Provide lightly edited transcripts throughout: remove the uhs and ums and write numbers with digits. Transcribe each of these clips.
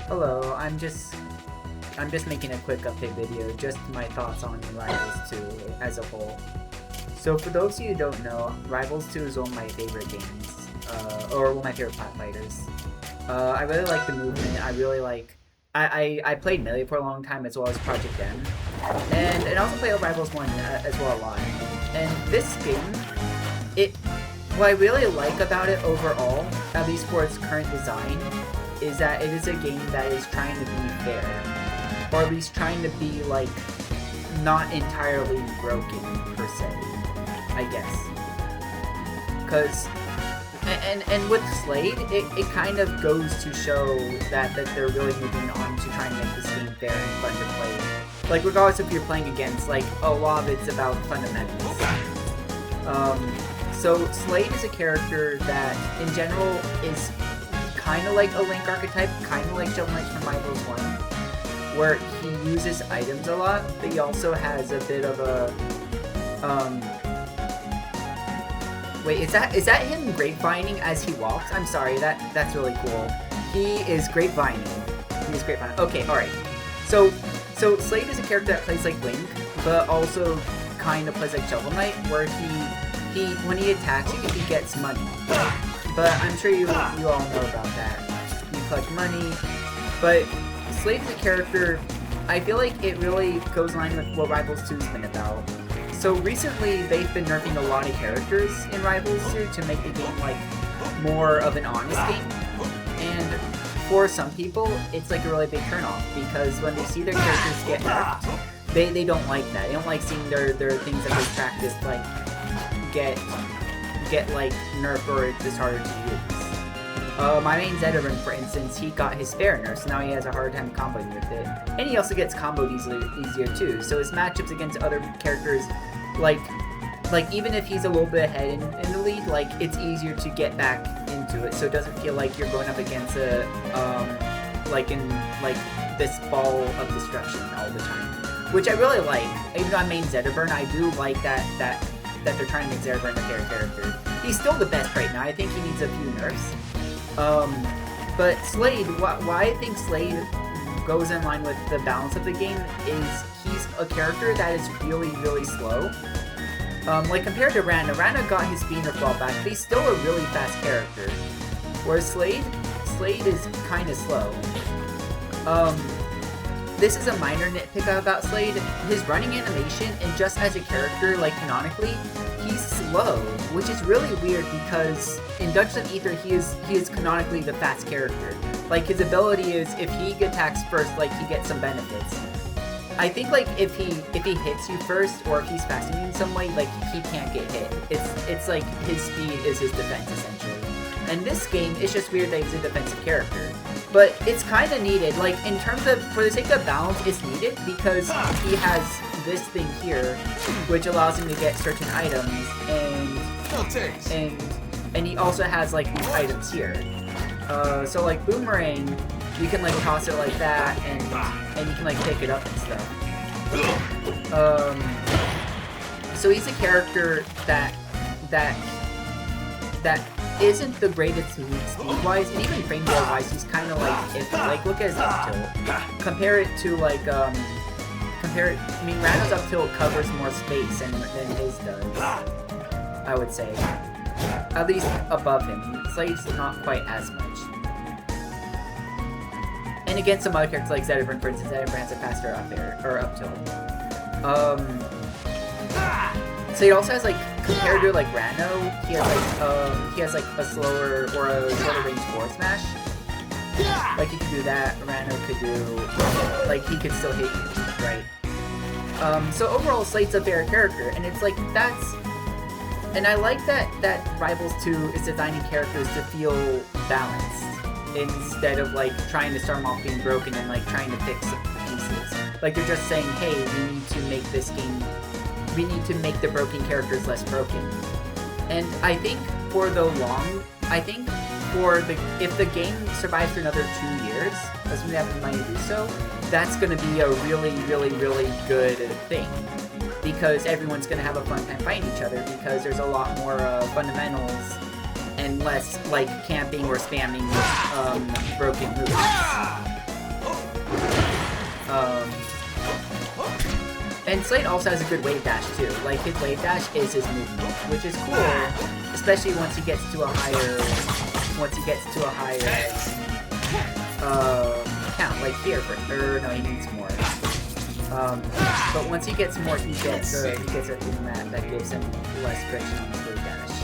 Hello, I'm just making a quick update video, just my thoughts on Rivals 2 as a whole. So for those of you who don't know, Rivals 2 is one of my favorite games, or one of my favorite plat fighters. I really like the movement. I really like. I played Melee for a long time as well as Project M, and also played Rivals 1 as well a lot. And this game, what I really like about it overall, at least for its current design, is that it is a game that is trying to be fair, or at least trying to be like not entirely broken per se, I guess. Because and with Slade, it kind of goes to show that they're really moving on to trying to make this game fair and fun to play. Like regardless if you're playing against, like a lot of it's about fundamentals. So Slade is a character that in general is kind of like a Link archetype, kind of like Shovel Knight from Rivals 1, where he uses items a lot, but he also has a bit of a, wait, is that him grapevining as he walks? I'm sorry, that's really cool. He is grapevining. He is grapevining. Okay, alright. So Slade is a character that plays like Link, but also kind of plays like Shovel Knight, where when he attacks you, he gets money. But I'm sure you all know about that. You collect money, but Slade is a character, I feel like it really goes in line with what Rivals 2 has been about. So recently, they've been nerfing a lot of characters in Rivals 2 to make the game like more of an honest game. And for some people, it's like a really big turnoff, because when they see their characters get nerfed, they don't like that. They don't like seeing their things that they practiced like get like nerfed or just harder to use. My main Zedderin, for instance, he got his fair nerf, so now he has a hard time comboing with it. And he also gets comboed easier too, so his matchups against other characters, like even if he's a little bit ahead in the lead, like it's easier to get back into it, so it doesn't feel like you're going up against a like this ball of destruction all the time. Which I really like. Even though I main Zedderin, I do like that they're trying to make Zedderin a fair character. He's still the best right now. I think he needs a few nerfs. But Slade, why I think Slade goes in line with the balance of the game is he's a character that is really, really slow. Like compared to Rana got his speed nerf ball back, but he's still a really fast character. Whereas Slade is kind of slow. This is a minor nitpick about Slade. His running animation, and just as a character, like canonically, he's slow, which is really weird because in Dungeons of Aether, he is canonically the fast character. Like his ability is if he attacks first, like he gets some benefits. I think like if he hits you first, or if he's faster in some way, like he can't get hit. It's like his speed is his defense essentially. And this game, it's just weird that he's a defensive character. But it's kind of needed, like in terms of, for the sake of balance, it's needed because he has this thing here, which allows him to get certain items, and he also has like these items here. So like Boomerang, you can like toss it like that, and you can like pick it up and stuff. So he's a character that isn't the greatest speed-wise, and even frame rate-wise, he's kind of like iffy. Like, look at his up tilt. Compare it to, like, I mean, Rano's up tilt covers more space than his does, I would say. At least above him. Slade's not quite as much. And against some other characters like Zedderin, for instance, Zedderin has a faster up air, or up tilt. So he also has like, compared to like Rano, he has like a slower or a shorter range forward smash. Like he could do that. Rano could do, like he could still hit you, right? So overall, Slade's a fair character, and it's like and I like that Rivals 2 is designing characters to feel balanced instead of like trying to start them off being broken and like trying to fix the pieces. Like they're just saying, hey, we need to make this game. We need to make the broken characters less broken. And I think if the game survives for another 2 years, assuming they have the money to do so, that's going to be a really, really, really good thing. Because everyone's going to have a fun time fighting each other, because there's a lot more fundamentals and less like camping or spamming broken moves. Slade also has a good wave dash too. Like his wave dash is his movement, which is cool, especially once he gets to a higher count. Like here, no, he needs more. But once he gets more, he gets a thing that gives him less friction on the wave dash.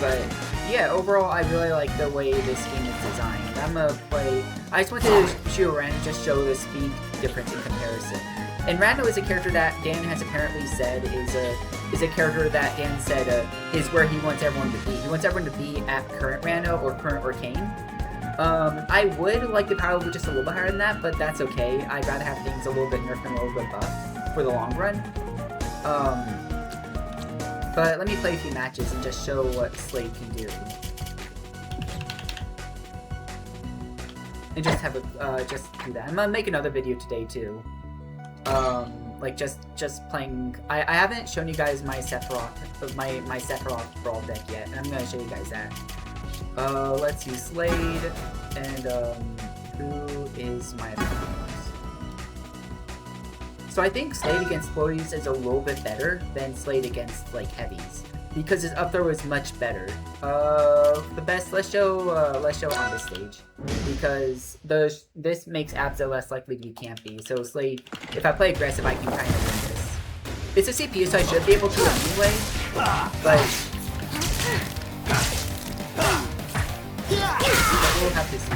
But yeah, overall, I really like the way this game is designed. I just wanted to shoot around and just show the speed difference in comparison. And Rando is a character that Dan has apparently said is a character that Dan said is where he wants everyone to be. He wants everyone to be at current Rando or current Arcane. I would like the power level just a little bit higher than that, but that's okay. I'd rather have things a little bit nerfed and a little bit buffed for the long run. But let me play a few matches and just show what Slade can do. And just have just do that. I'm gonna make another video today too. Like just playing. I haven't shown you guys my Sephiroth, my Sephiroth Brawl deck yet, and I'm gonna show you guys that. Let's use Slade, and who is my opponent? So I think Slade against floaties is a little bit better than Slade against like heavies, because his up throw is much better. The best, let's show on this stage, because this makes Abza less likely to be campy. So Slade, if I play aggressive, I can kind of win this. It's a CPU, so I should be able to anyway, but we'll have to see.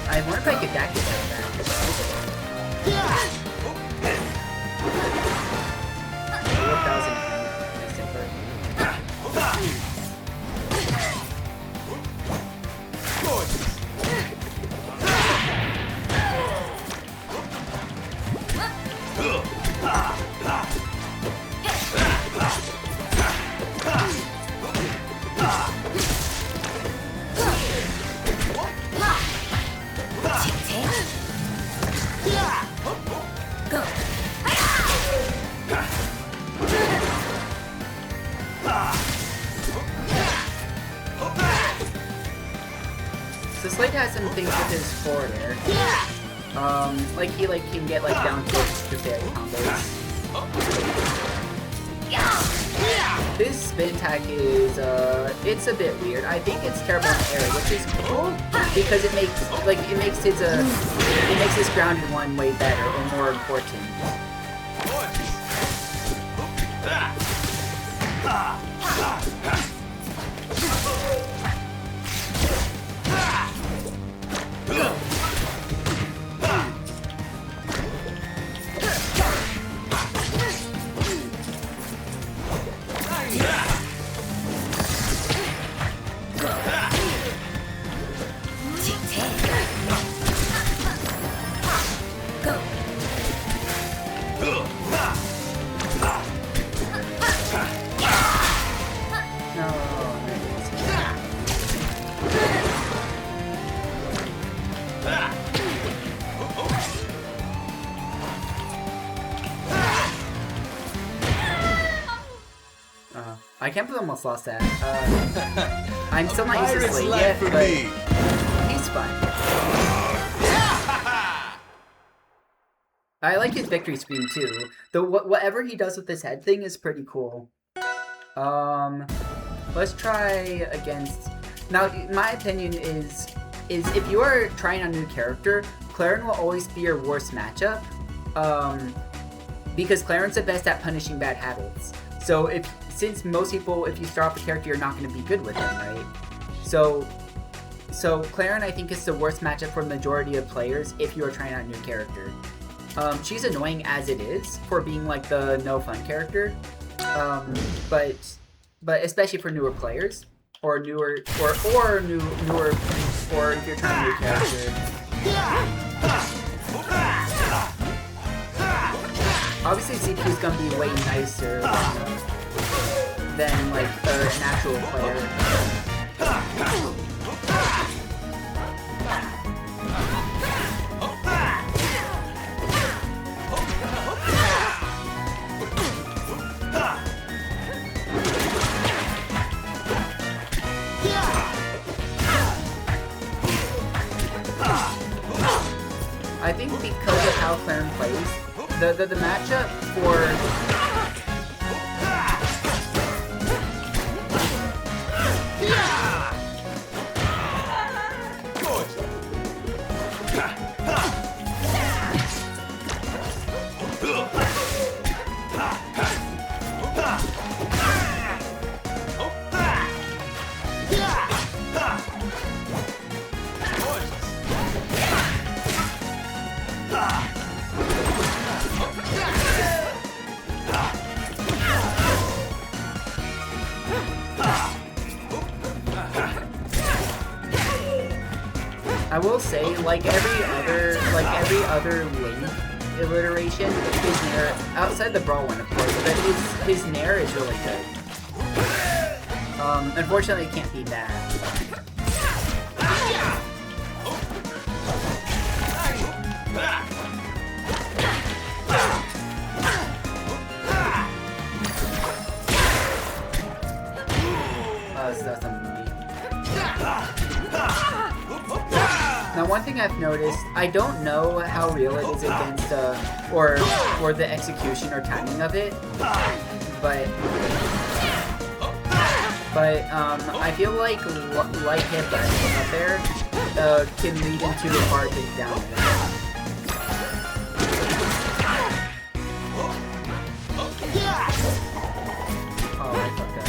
I wonder if I could dash it like that. So Slade has some things with his forward air. Like he can get down to fair combos. This spin attack is it's a bit weird. I think it's terrible in the air, which is cool because it makes his grounded one way better or more important. I can't believe I almost lost that. I'm still not used to Slade yet, but he's fun. I like his victory scream too. Though whatever he does with this head thing is pretty cool. Let's try against. Now, my opinion is if you are trying a new character, Claren will always be your worst matchup. Because Claren's the best at punishing bad habits. So since most people, if you start off the character, you're not going to be good with them, right? So Claren, I think, is the worst matchup for the majority of players if you are trying out a new character. She's annoying as it is for being like the no fun character, but especially for newer players or newer or newer or if you're trying a new character. Obviously, CPU is gonna be way nicer than like an actual player. I think because of how Clarence plays, the matchup for I will say, like every other Link iteration, his Nair, outside the Brawl one of course, but his Nair is really good. Unfortunately, it can't be that. That's a movie. Now, one thing I've noticed, I don't know how real it is against, or the execution or timing of it, but I feel like light hit that up there can lead into a hard takedown. Oh, I fucked up.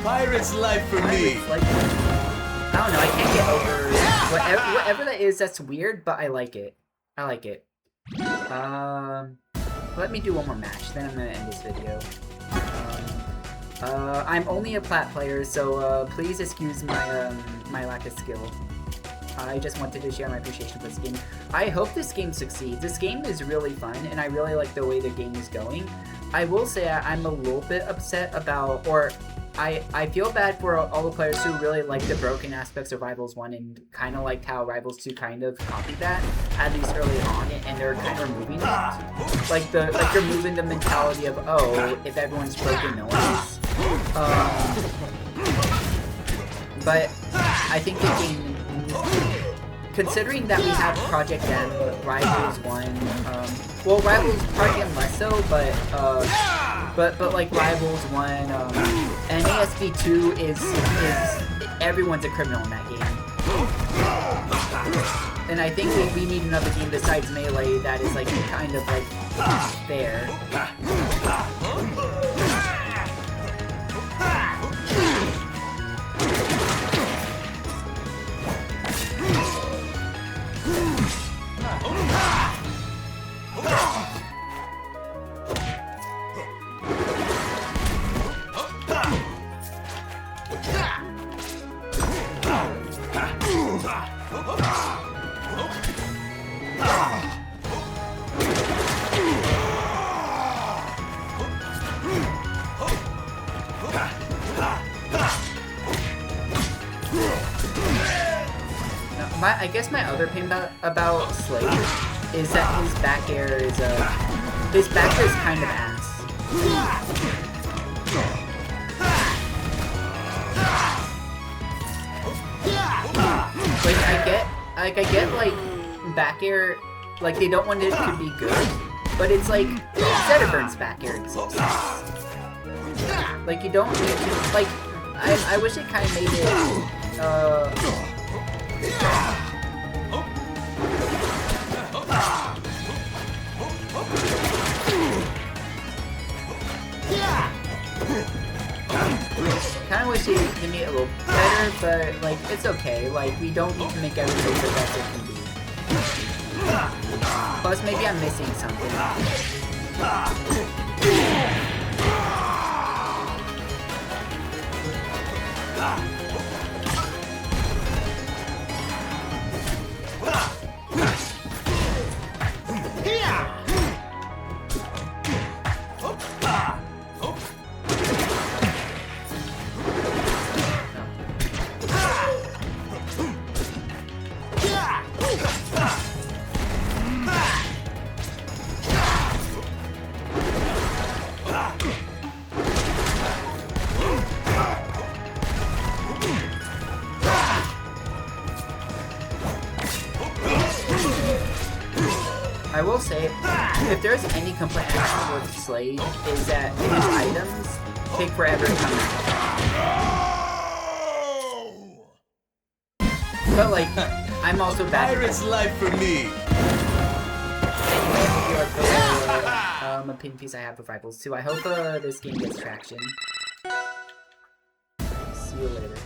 Pirate's life for me. Like, I don't know, I can't get over whatever that is. That's weird, but I like it. I like it. Let me do one more match, then I'm gonna end this video. I'm only a plat player, so please excuse my my lack of skill. I just wanted to share my appreciation for this game. I hope this game succeeds. This game is really fun, and I really like the way the game is going. I will say I'm a little bit upset about, or I feel bad for all the players who really like the broken aspects of Rivals 1 and kind of liked how Rivals 2 kind of copied that, at least early on, and they're kind of removing it. Like they're removing the mentality of, oh, if everyone's broken, no one is. But I think the game, considering that we have Project M, Rivals 1, well, Rivals Project M less so, but like Rivals 1, and ASB 2 is everyone's a criminal in that game. And I think we need another game besides Melee that is like kind of like fair. I guess my other pain about Slade is that his back air is kind of ass. like, I get, like, back air, like, they don't want it to be good, but it's like, Zetaburns back air exists. Like, you don't need to, like, I wish it kind of made it, kind of wish it made it a little better, but, like, it's okay. Like, we don't need to make everything the best it can be. Plus, maybe I'm missing something. I will say, if there's any complaint I have with Slade, is that his items take forever to come out. But like, I'm also bad. Pirate's life for me. Anyway, I hope you like the opinion piece I have with Rivals 2. I hope this game gets traction. See you later.